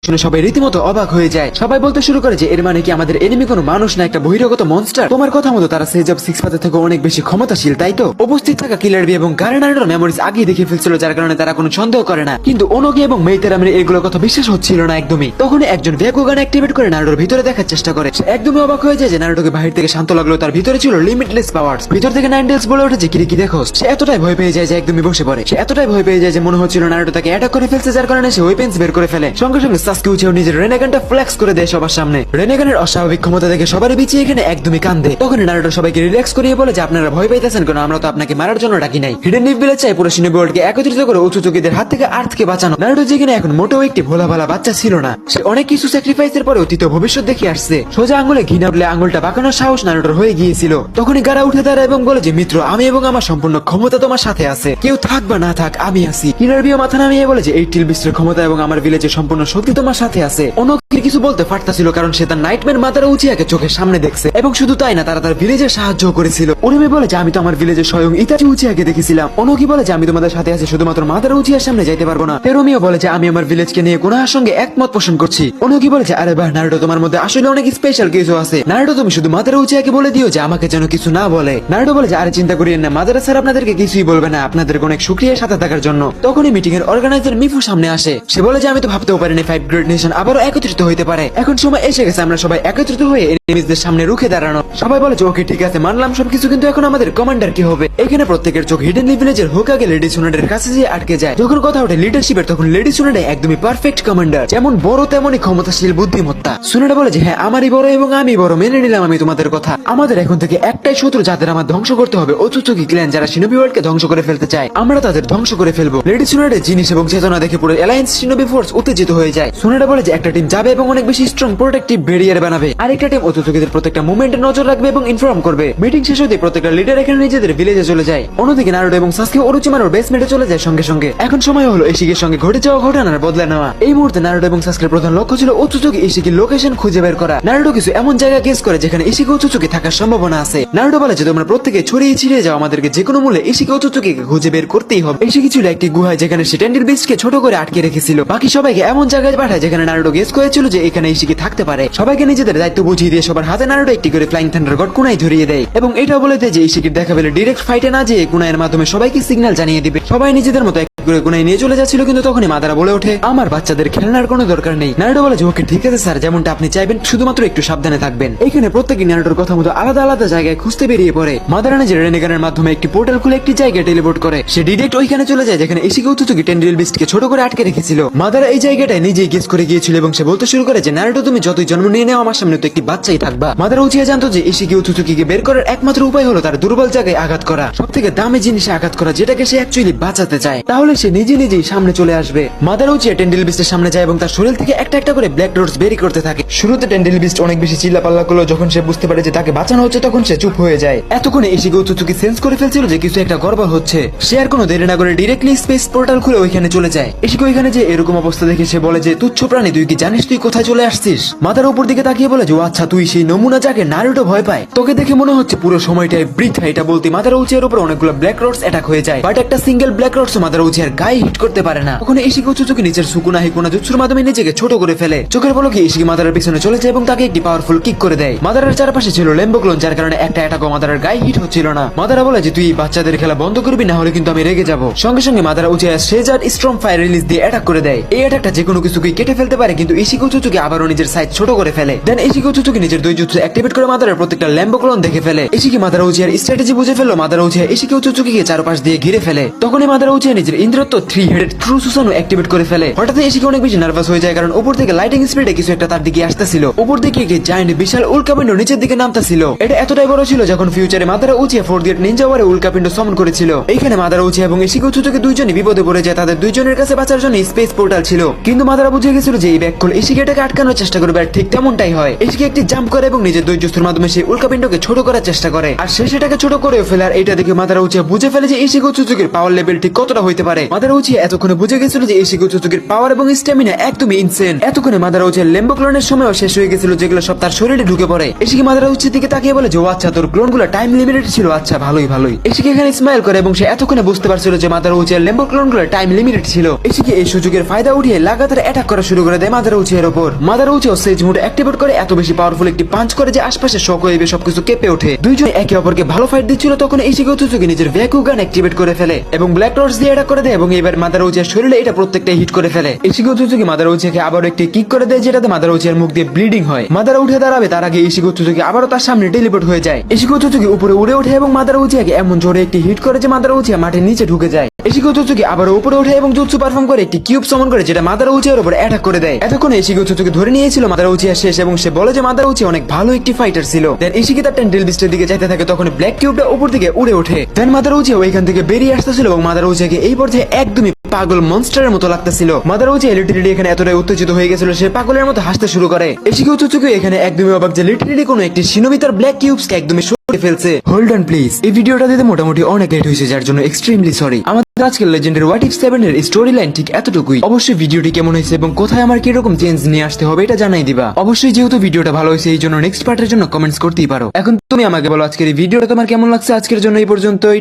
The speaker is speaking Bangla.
শুনে সবাই রীতিমতো অবাক হয়ে যায়। সবাই বলতে শুরু করে যে এর মানে কি আমাদের এনিমি কোনো মানুষ না, একটা বহিরাগত মনস্টার। তোমার কথা মতো তারা সেজ অফ সিক্স পাথের থেকে অনেক বেশি ক্ষমতাশীল, তাই তো? উপস্থিত থাকা কিলার বি এবং গারেন নারুটোর মেমোরিজ আগেই দেখে ফেলছিল, যার কারণে তারা কোনো সন্দেহ করে না। কিন্তু ওনোগি এবং মেইতেরামের এগুলোর কথা বিশ্বাস হচ্ছিল না একদমই। তখনই একজন ভ্যাকুগান অ্যাক্টিভেট করে নারুটোর ভিতরে দেখার চেষ্টা করে। সে একদমই অবাক হয়ে যায় যে নারুটোকে বাহির থেকে শান্ত লাগলো, তার ভিতরে ছিল লিমিটলেস পাওয়ার। ভিতর থেকে নাইনটেলস বলে উঠেছে কি দেখো। সে এতটাই ভয় পেয়ে যায় যে একদমই বসে পড়ে। সে এতটাই ভয় পেয়ে যায় যে মনে হচ্ছিল নারুটো তাকে অ্যাটাক করে ফেলছে, যার কারণে সে ওয়েপেন্স বের করে ফেলে। সঙ্গে সঙ্গে সাসকে উঠেও নিজের রেনেগানটা ফ্লেক্স করে দেয় সবার সামনে। রেনেগানের অস্বাভাবিক ক্ষমতা দেখে সবারই বিচিয়ে এখানে একদমই কান্দে। তখন নারুটো সবাইকে রিল্যাক্স করিয়ে বলে যে আপনারা ভয় পাইতেছেন কেন, আমরা তো আপনাকে মারার জন্য ডাকি নাই। হিডেন লিফ ভিলেজ চাই পুরো শিনোবি ওয়ার্ল্ডকে একত্রিত করে উচুচুকিদের হাত থেকে আর্থকে বাঁচানো। নারুটো যেখানে এখন মোটেও একটি ভোলা ভালা বাচ্চা ছিল না, সে অনেক কিছু স্যাক্রিফাইসের পরে অতীত ভবিষ্যৎ দেখে আসছে। সোজা আঙ্গুলে ঘৃণা উঠলে আঙ্গুলটা বাঁকানোর সাহস নারুটোর হয়ে গিয়েছিল। তখনই গারা উঠে দাঁড়ায় এবং বলে যে মিত্র, আমি এবং আমার সম্পূর্ণ ক্ষমতা তোমার সাথে আছে, কেউ থাক বা না থাক আমি আছি। কিনারবিও মাথা নামিয়ে বলে যে এই টিলবিস্টের ক্ষমতা এবং আমার ভিলেজের সম্পূর্ণ শক্তি তোমার সাথে আছে। অনেক কিছু বলতে পারতাছিল কারণ সে তার নাইটম্যার মাতারা উচিয়াকে চোখের সামনে দেখছে, এবং শুধু তাই না, তারা তার ভিলেজের সাহায্য করেছিল। উরিমি বলে যে আমি তো আমার ভিলেজের স্বয়ং ইতাচি উচিয়াকে দেখেছিলাম। অনকি বলে যে আমি তোমাদের সাথে আছি, শুধুমাত্র মাতারা উচিয়ার সামনে যাইতে পারবো না। তেরোমিও বলে যে আমি আমার ভিলেজকে নিয়ে কোনহার সঙ্গে একমত পোষণ করছি। অনকি বলে যে আরে ভাই নারুটো, তোমার মধ্যে আসলে অনেক স্পেশাল কিছু আছে। নারুটো তুমি শুধু মাতারা উচিয়াকে বলে দিও যে আমাকে যেন কিছু না বলে। নারুটো বলে যে আরে চিন্তা করিয়েন না, মাদারা স্যার আপনাদেরকে কিছুই বলবে না, আপনাদেরকে অনেক শুকরিয়া সাথে থাকার জন্য। তখনই মিটিং এর অর্গানাইজার মিফু সামনে আসে। সে বলে যে আমি তো ভাবতেও পারিনি 5 গ্রেট নেশন আবারও একত্রিত হইতে পারে। এখন সময় এসে গেছে আমরা সবাই একত্রিত হয়ে এনিমিজদের সামনে রুখে দাঁড়ানো। সবাই বলে যে ওকে ঠিক আছে, মানলাম সবকিছু, কিন্তু এখন আমাদের কমান্ডার কি হবে? এখানে প্রত্যেকের চোখ হিডেন লিফ ভিলেজের হোকাগে লেডি সুনাডের কাছে যেয়ে আটকে যায়। যখন কথা ওঠে লিডারশিপের, তখন লেডি সুনাডে একদমই পারফেক্ট কমান্ডার, যেমন বড় তেমনই ক্ষমতাশীল বুদ্ধিমত্তা। সুনাডা বলে যে হ্যাঁ আমারই বড় এবং আমি বড়, মেনে নিলাম আমি তোমাদের কথা। আমাদের এখন থেকে একটাই শত্রু যাদের আমার ধ্বংস করতে হবে, ওচুচুকি ক্ল্যান, যারা শিনোবি ওয়ার্ল্ডকে ধ্বংস করে ফেলতে চায়। আমরা তাদের ধ্বংস করে ফেলবো। লেডি সুনাডের জিনিস এবং চেতনা দেখে পুরো অ্যালায়েন্স শিনোবি ফোর্স উত্তেজিত হয়ে যায়। সুনাডা বলে যে একটা টিম যাবে এবং অনেক বেশি স্ট্রং প্রোটেক্টিভ ব্যারিয়ার বানাবে, আরেকটা টিম ওচুচুকিদের প্রত্যেকটা মুভমেন্টে নজর রাখবে এবং ইনফর্ম করবে। মিটিং শেষ হতে প্রত্যেকটা লিডার এখানে নিজেদের ভিলেজে চলে যায়। অন্যদিকে নারুটো এবং সাসকে ওরোচিমারোর বেসমেন্টে চলে যায় সঙ্গে সঙ্গে। এখন সময় হলো ইশিকির সঙ্গে ঘটে যাওয়া ঘটনার বদলা নেওয়া। এই মুহূর্তে নারুটো এবং সাসকের প্রধান লক্ষ্য ছিল ওচুচুকি ইশিকির লোকেশন খুঁজে বের করা। নারুটো কিছু এমন জায়গা গেস করে যেখানে ইশিকি ওচুচুকি থাকার সম্ভাবনা আছে। নারুটো বলে যে তোমরা প্রত্যেকে ছড়িয়ে ছিড়িয়ে যাও, আমাদেরকে যে কোনো মূল্যে ইশিকি ওচুচুকিকে খুঁজে বের করতেই হবে। ইশিকি ছিল একটি গুহায় যেখানে সে টেন্ডিল বিস্টকে ছোট করে আটকে রেখেছিল। বাকি সবাইকে এমন জায়গায় পাঠায় যেখানে নারুটো গেস করেছিল যে এখানে ইশিকি থাকতে পারে। সবাইকে নিজেদের দায়িত্ব বুঝিয়ে দিয়ে সবার হাতে নারুটো একটি করে ফ্লাইং থান্ডার গড কুনাই ধরিয়ে দেয়, এবং এটাও বলে দেয় যে ইশিকির দেখা পেলে ডিরেক্ট ফাইটে না যেয়ে কুনাইয়ের মাধ্যমে সবাইকে সিগন্যাল জানিয়ে দিবে। সবাই নিজেদের মতো গুনাই নিয়ে চলে যাচ্ছিল, কিন্তু তখনই মাদারা বলে ওঠে আমার বাচ্চাদের খেলনার কোনো দরকার নেই। নারুটো বলে যে ওকে ঠিক আছে স্যার, যেমনটা আপনি চাইবেন, শুধুমাত্র একটু সাবধানে থাকবেন। এখানে প্রত্যেকে নারুটোর কথা মতো আলাদা আলাদা জায়গায় খুঁজতে বেরিয়ে পড়ে। মাদারা নিজের রেনেগানের মাধ্যমে একটি পোর্টাল খুলে একটি জায়গায় টেলিপোর্ট করে। সে ডিরেক্ট ওইখানে চলে যায় যেখানে ইশিকি ওচুচুকি টেন্ডিল বিস্টকে ছোট করে আটকে রেখেছিল। মাদারা এই জায়গাটায় নিজেই গেস করে গিয়েছিল এবং সে বলতে শুরু করে যে নারুটো তুমি যতই জন্ম নিয়ে নাও, আমার সামনে তো একটি বাচ্চাই থাকবা। মাদারা উচিয়া জানতো যে ইশিকি ওচুচুকিকে বের করার একমাত্র উপায় হলো তার দুর্বল জায়গায় আঘাত করা, সব থেকে দামি জিনিসে আঘাত করা, যেটাকে সে অ্যাকচুয়ালি বাঁচাতে চায়। তাহলে সে নিজেই সামনে চলে আসবে। মাদারা উচিয়া টেন্ডিল বিস্টের সামনে যায় এবং তার শরীর থেকে একটা একটা করে ব্ল্যাক ডটস বেরি করতে থাকে। শুরুতে টেন্ডিল বিস্ট অনেক বেশি চিল্লাপাল্লা করলো, যখন সে বুঝতে পারে যে তাকে বাঁচানো হচ্ছে তখন সে চুপ হয়ে যায়। এতক্ষণে ইশিকি ওচুচুকি সেন্স করে ফেলছিল যে কিছু একটা গড়বড় হচ্ছে। সে আর কোনো দেরি না করে ডিরেক্টলি স্পেস পোর্টাল খুলে ওইখানে চলে যায়। ইশিকি ওইখানে যে এরকম অবস্থা দেখে সে বলে যে তুচ্ছ প্রাণী, তুই কি জানিস তুই কোথায় চলে আসছিস? মাদারা উপর দিকে তাকিয়ে বলে যে আচ্ছা তুই সেই নমুনা যাকে নারুটো ভয় পায়, তোকে দেখে মনে হচ্ছে পুরো সময়টাই বৃথা। এটা বলতে মাদারা উচিয়ার উপর অনেকগুলো ব্ল্যাক রডস অ্যাটাক হয়ে যায়, বাট একটা সিঙ্গেল ব্ল্যাক রডস মাদারা উচিয়ার গায়ে হিট করতে পারে না। তখন ইশিকি ওচুচুকি নিচের সুকুনা হিকুনা জুৎসুর মাধ্যমে নিজেকে ছোট করে ফেলে। চোখের পলকে ইশিকি মাদারার পিছনে চলে যায় এবং তাকে একটি পাওয়ারফুল কিক করে দেয়। মাদারার চারপাশে ছিল লেম্বো ক্লোন, যার কারণে একটা অ্যাটাকও মাদারার গায়ে হিট হচ্ছিল না। মাদারা বলে যে তুই বাচ্চাদের খেলা বন্ধ করবি, না হলে কিন্তু আমি রেগে যাব। সঙ্গে সঙ্গে মাদারা উচিয়া শেজার স্ট্রং ফায়ার রিলিজ দিয়ে অ্যাটাক করে দেয়। এই অ্যাটাকটা যে কোনো কিছুকে কেটে ফেলতে পারে, কিন্তু ইশিকি ওচুচুকি আবারও নিজের সাইজ ছোট করে ফেলে। দেন ইশিকি ওচুচুকি নিজের দুই জুৎসু অ্যাক্টিভেট করে মাদারার প্রত্যেকটা ল্যাম্বো ক্লোন দেখে ফেলে। ইশিকি মাদারা উচিয়ার স্ট্র্যাটেজি বুঝে ফেললো। মাদারা উচিয়া ইশিকি ওচুচুকিকে চারপাশ দিয়ে ঘিরে ফেলে। তখনই মাদারা উচিয়া নিজের ইন্দ্রত্ব 3 হেডেড ট্রু সুসানো অ্যাক্টিভেট করে ফেলে। হঠাৎ ইশিকি অনেক বেশি নার্ভাস হয়ে যায়, কারণ উপর থেকে লাইটিং স্পিডে কিছু একটা তার দিকে আসতেছিল। উপর দিকে একটি জায়ান্ট বিশাল উল্কাপিণ্ড নিচের দিকে নামতেছিল। এটা এতটাই বড় ছিল যখন ফিউচারে মাদারা উচিয়া 4 গ্রেট নিনজা ওয়ারে উল্কাপিণ্ড সমন করেছিল। এইখানে মাদারা উচিয়া এবং ইশিকি ওচুচুকি দুইজনই বিপদে পড়ে যায়। তাদের দুইজনের কাছে বাঁচার জন্য স্পেস পোর্টাল ছিল, কিন্তু মাদারা বুঝে গেছিল যে এই ব্যাককল ইশিকি এটাকে আটকানোর চেষ্টা করবে, আর ঠিক তেমনটাই হয়। ইশিকি একটি জাম্প করে এবং নিজের দুই জুৎসুর মাধ্যমে সেই উল্কাপিণ্ডকে ছোট করার চেষ্টা করে, আর সে সেটাকে ছোট করেও ফেলে। আর এটা দেখে মাদারা উচিয়া বুঝে ফেলে যে ইশিকি ওচুচুকির পাওয়ার লেভেল ঠিক কতটা হইতে পারে। পারে। মাদারা উচিয়া এতক্ষণে বুঝে গেছিল যে ইশিগো সুজুকির পাওয়ার এবং স্ট্যামিনা একদমই ইনসেন। এতক্ষণে মাদারা উচিয়ার ল্যাম্বো ক্লোনের সময়ও শেষ হয়ে গেছিল, যেগুলো সব তার শরীরে ঢুকে পড়ে। ইশিকি মাদারা উচিয়ার দিকে তাকিয়ে বলে যে ও আচ্ছা, তোর ক্লোনগুলো টাইম লিমিটেড ছিল, আচ্ছা ভালোই। ইশিকি এখানে স্মাইল করে এবং সে এতক্ষণে বুঝতে পারছিল যে মাদারা উচিয়ার ল্যাম্বো ক্লোনগুলো টাইম লিমিটেড ছিল। ইশিকি এই সুযোগের ফায়দা উঠিয়ে লাগাতার অ্যাটাক করা শুরু করে দেয় মাদারা উচিয়ার উপর। মাদারা উচিয়া সেজ মোড অ্যাক্টিভেট করে এত বেশি পাওয়ারফুল একটি পাঞ্চ করে যে আশপাশে শক ওয়েভে সবকিছু কেঁপে ওঠে। দুইজন একে অপরকে ভালো ফাইট দিচ্ছিল, তখন ইশিকি সুজুকি নিজের ভ্যাকুয়াম গান অ্যাক্টিভেট করে ফেলে এবং ব্ল্যাক টর্চ দিয়ে অ্যাটাক করে দেয় এবং এবার মাদারা উচিয়ার শরীরে এটা প্রত্যেকটা হিট করে ফেলে। ইশিকি সুজুকি মাদারা উচিয়াকে আবারও একটি কিক করে দেয়, যেটাতে মাদারা উচিয়ার মুখ দিয়ে ব্লিডিং হয়। মাদারা উঠে দাঁড়াবে তার আগে ইশিকি সুজুকি আবারও তার সামনে টেলিপোর্ট হয়ে যায়। ইশিকি সুজুকি উপরে উড়ে ওঠে এবং মাদারা উচিয়াকে এমন জোরে একটি হিট করে যে মাদারা উচিয়া মাটির নিচে ঢুকে যায়। ইশিকি সুজুকি আবারও উপরে ওঠে এবং জুৎসু পারফর্ম করে একটি কিউব সামন করে, যেটা মাদারা উচিয়ার উপর অ্যাটাক করে দেয়। এতক্ষণে ইশিকি সুজুকি ধরে নিয়েছিল মাদারা উচিয়া শেষ এবং সে বলে যে মাদারা উচিয়া অনেক ভালো একটি ফাইটার ছিল। দেন ইশিকি তার টেন্ডেল বিস্টের দিকে যাইতে থাকে, তখন ব্ল্যাক কিউবটা উপর দিকে উড়ে ওঠে। দেন মাদারা উচিয়া ওইখান থেকে বেরিয়ে আসতেছিল এবং মাদারা উচিয়াকে এই পর্যায়ে একদমই পাগল মনস্টারের মতো লাগতেছিল। মাদারা উচিয়া লিটারেলি এখানে এতটাই উত্তেজিত হয়ে গেছিল, সে পাগলের মতো হাসতে শুরু করে। ইশিকি সুজুকি এখানে একদমই অবাক যে লিটারেলি কোনো একটি শিনোবি তার ব্ল্যাক কিউবসকে একদমই সরিয়ে ফেলছে। হোল্ড অন প্লিজ, এই ভিডিওটা দিতে মোটামুটি অনেক লেট হয়েছে, যার জন্য এক্সট্রিমলি সরি। আমাদের আজকের লেজেন্ডের হোয়াট ইফ 7 এর স্টোরি লাইন ঠিক এতটুকুই। অবশ্যই ভিডিওটি কেমন হয়েছে এবং কোথায় আমার কিরকম চেঞ্জ নিয়ে আসতে হবে এটা জানাই দিবা। অবশ্যই যেহেতু ভিডিওটা ভালো হয়েছে এই জন্য নেক্সট পার্টের জন্য কমেন্টস করতেই পারো। এখন তুমি আমাকে বলো আজকের এই ভিডিওটা তোমার কেমন লাগছে। আজকের জন্য এই পর্যন্তই।